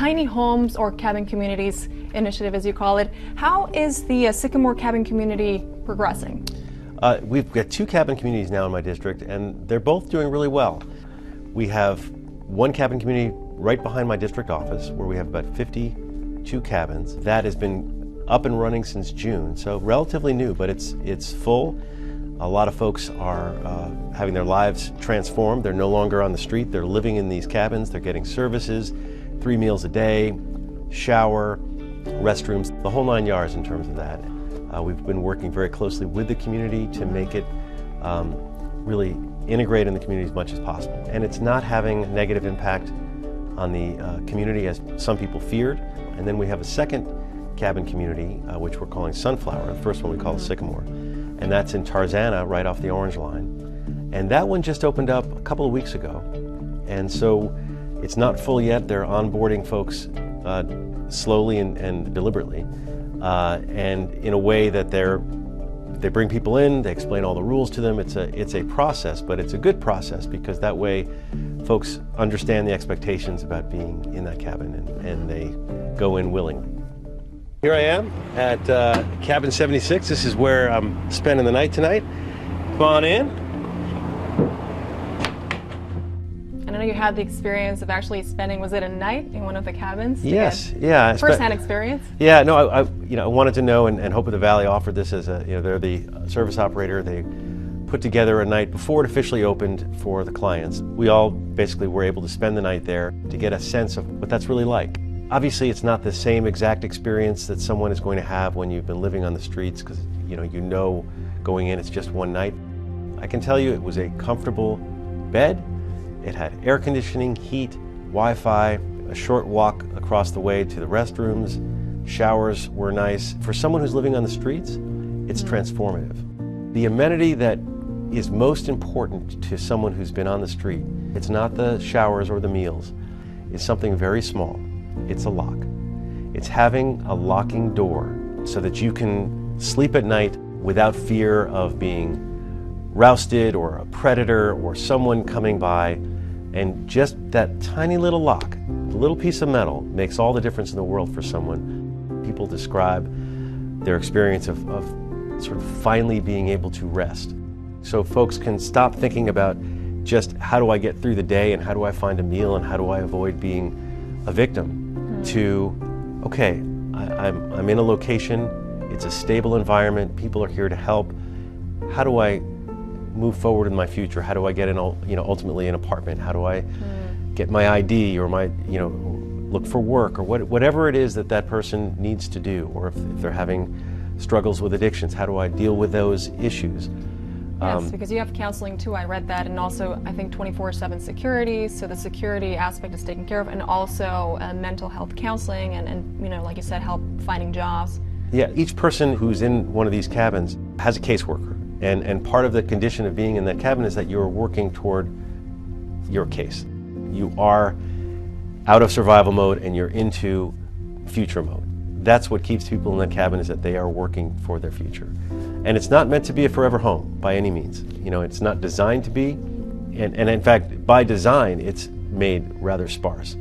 tiny homes or cabin communities initiative, as you call it. How is the Sycamore cabin community progressing? We've got 2 cabin communities now in my district, and they're both doing really well. We have one cabin community right behind my district office where we have about 52 cabins. That has been up and running since June, so relatively new, but it's full. A lot of folks are having their lives transformed. They're no longer on the street. They're living in these cabins. They're getting services, 3 meals a day, shower, restrooms, the whole 9 yards in terms of that. We've been working very closely with the community to make it really integrate in the community as much as possible. And it's not having a negative impact on the community as some people feared. And then we have a second cabin community, which we're calling Sunflower. The first one we call Sycamore. And that's in Tarzana, right off the Orange Line. And that one just opened up a couple of weeks ago. And so it's not full yet. They're onboarding folks slowly and deliberately. And in a way that they bring people in, they explain all the rules to them. It's a process, but it's a good process because that way folks understand the expectations about being in that cabin and they go in willingly. Here I am at cabin 76. This is where I'm spending the night tonight. Come on in. I know you had the experience of actually spending, was it a night in one of the cabins? Yes, yeah. First-hand experience? Yeah, no, I wanted to know, and Hope of the Valley offered this as they're the service operator. They put together a night before it officially opened for the clients. We all basically were able to spend the night there to get a sense of what that's really like. Obviously, it's not the same exact experience that someone is going to have when you've been living on the streets because you know going in it's just one night. I can tell you it was a comfortable bed. It had air conditioning, heat, Wi-Fi, a short walk across the way to the restrooms, showers were nice. For someone who's living on the streets, it's transformative. The amenity that is most important to someone who's been on the street, it's not the showers or the meals, it's something very small. It's a lock. It's having a locking door so that you can sleep at night without fear of being rousted or a predator or someone coming by. And just that tiny little lock, a little piece of metal, makes all the difference in the world for someone. People describe their experience of sort of finally being able to rest. So folks can stop thinking about just how do I get through the day and how do I find a meal and how do I avoid being a victim to, okay, I'm in a location, it's a stable environment, people are here to help. How do I move forward in my future? How do I get ultimately an apartment? How do I get my ID or my, look for work or whatever it is that person needs to do, or if they're having struggles with addictions, how do I deal with those issues? Yes, because you have counseling too, I read that, and also I think 24/7 security, so the security aspect is taken care of, and also mental health counseling and like you said, help finding jobs. Yeah, each person who's in one of these cabins has a caseworker, and part of the condition of being in that cabin is that you're working toward your case. You are out of survival mode and you're into future mode. That's what keeps people in that cabin, is that they are working for their future. And it's not meant to be a forever home by any means. It's not designed to be, and in fact, by design, it's made rather sparse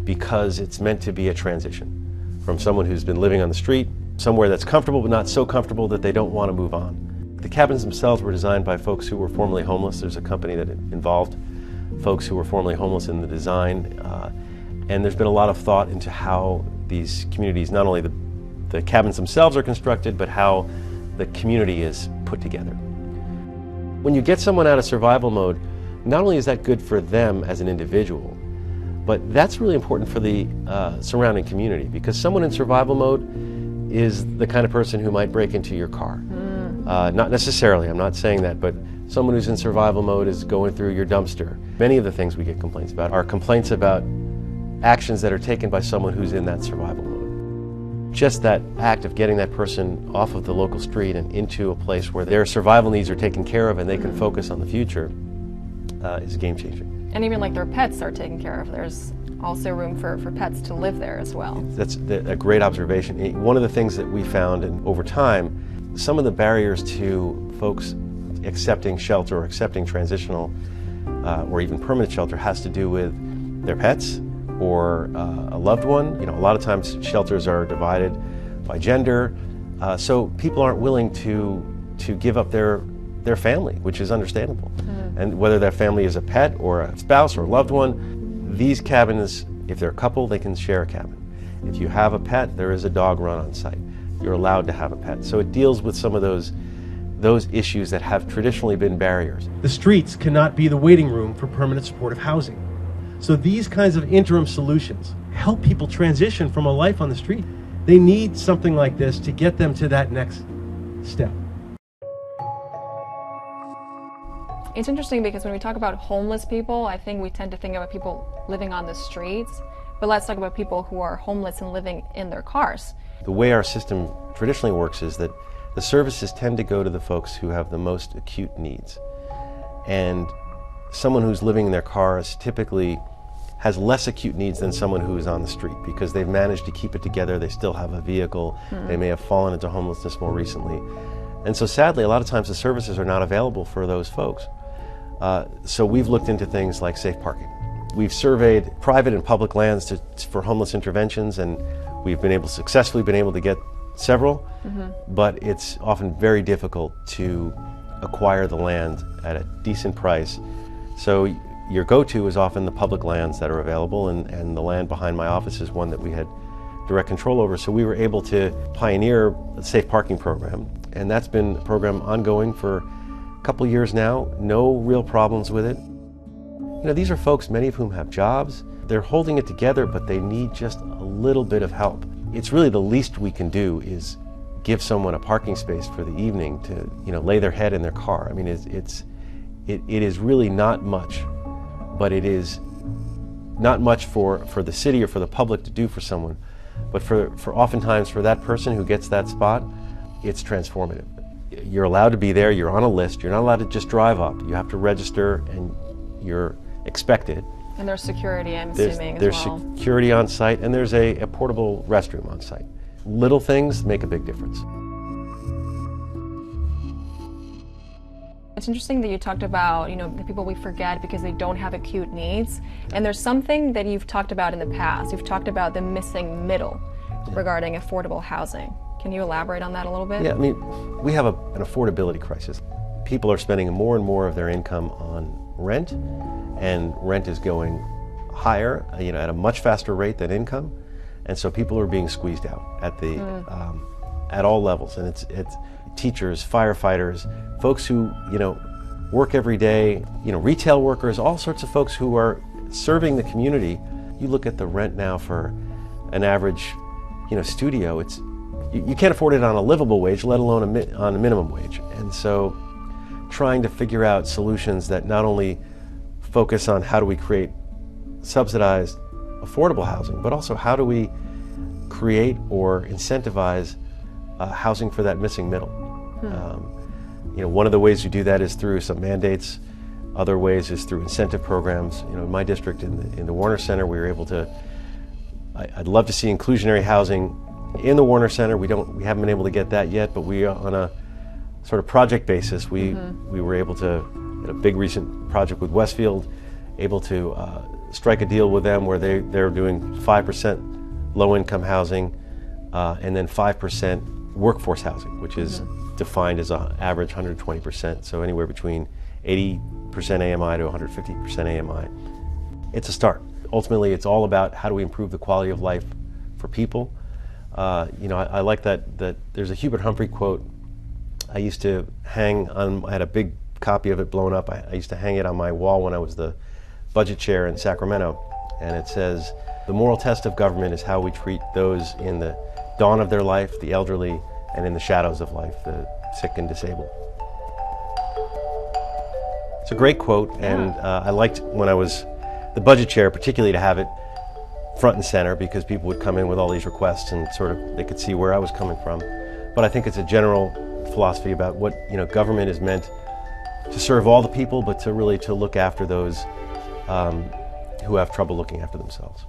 because it's meant to be a transition from someone who's been living on the street, somewhere that's comfortable but not so comfortable that they don't want to move on. The cabins themselves were designed by folks who were formerly homeless. There's a company that involved folks who were formerly homeless in the design, and there's been a lot of thought into how these communities, not only the cabins themselves are constructed, but how the community is put together. When you get someone out of survival mode, not only is that good for them as an individual, but that's really important for the surrounding community, because someone in survival mode is the kind of person who might break into your car. Not necessarily, I'm not saying that, but someone who's in survival mode is going through your dumpster. Many of the things we get complaints about are complaints about actions that are taken by someone who's in that survival mode. Just that act of getting that person off of the local street and into a place where their survival needs are taken care of and they can focus on the future is game-changing. And even like their pets are taken care of. There's also room for pets to live there as well. That's a great observation. One of the things that we found, and over time, some of the barriers to folks accepting shelter or accepting transitional or even permanent shelter has to do with their pets or a loved one. A lot of times shelters are divided by gender, so people aren't willing to give up their family, which is understandable. And whether that family is a pet or a spouse or a loved one, these cabins, if they're a couple, they can share a cabin. If you have a pet, there is a dog run on site. You're allowed to have a pet. So it deals with some of those issues that have traditionally been barriers. The streets cannot be the waiting room for permanent supportive housing. So these kinds of interim solutions help people transition from a life on the street. They need something like this to get them to that next step. It's interesting because when we talk about homeless people, I think we tend to think about people living on the streets, but let's talk about people who are homeless and living in their cars. The way our system traditionally works is that the services tend to go to the folks who have the most acute needs. And someone who's living in their cars typically has less acute needs than someone who is on the street because they've managed to keep it together, they still have a vehicle, they may have fallen into homelessness more recently. And so sadly, a lot of times the services are not available for those folks. So we've looked into things like safe parking. We've surveyed private and public lands for homeless interventions, and we've successfully been able to get several, but it's often very difficult to acquire the land at a decent price. So your go-to is often the public lands that are available, and the land behind my office is one that we had direct control over. So we were able to pioneer a safe parking program, and that's been a program ongoing for a couple of years now. No real problems with it. These are folks, many of whom have jobs. They're holding it together, but they need just a little bit of help. It's really the least we can do is give someone a parking space for the evening to, lay their head in their car. I mean, it is really not much, but it is not much for the city or for the public to do for someone. But for oftentimes for that person who gets that spot, it's transformative. You're allowed to be there, you're on a list, you're not allowed to just drive up. You have to register and you're expected. And there's security, I'm assuming, there's as well. There's security on site, and there's a portable restroom on site. Little things make a big difference. It's interesting that you talked about, the people we forget because they don't have acute needs. And there's something that you've talked about in the past. You've talked about the missing middle regarding affordable housing. Can you elaborate on that a little bit? Yeah, we have an affordability crisis. People are spending more and more of their income on rent, and rent is going higher, at a much faster rate than income, and so people are being squeezed out at all levels, and it's teachers, firefighters, folks who work every day, retail workers, all sorts of folks who are serving the community. You look at the rent now for an average, studio. You can't afford it on a livable wage, let alone on a minimum wage, and so trying to figure out solutions that not only focus on how do we create subsidized affordable housing, but also how do we create or incentivize housing for that missing middle. One of the ways we do that is through some mandates. Other ways is through incentive programs. In my district, in the Warner Center, we were able to. I'd love to see inclusionary housing in the Warner Center. We haven't been able to get that yet, but we on a sort of project basis, we were able to, in a big recent project with Westfield, able to strike a deal with them where they're doing 5% low-income housing and then 5% workforce housing, which is defined as an average 120%, so anywhere between 80% AMI to 150% AMI. It's a start. Ultimately, it's all about how do we improve the quality of life for people. I like that there's a Hubert Humphrey quote I used to hang on. I had a big copy of it blown up. I used to hang it on my wall when I was the budget chair in Sacramento, and it says, "The moral test of government is how we treat those in the dawn of their life, the elderly, and in the shadows of life, the sick and disabled." It's a great quote, and I liked when I was the budget chair, particularly to have it front and center, because people would come in with all these requests and sort of they could see where I was coming from. But I think it's a general philosophy about what government is meant to serve all the people, but to really to look after those who have trouble looking after themselves.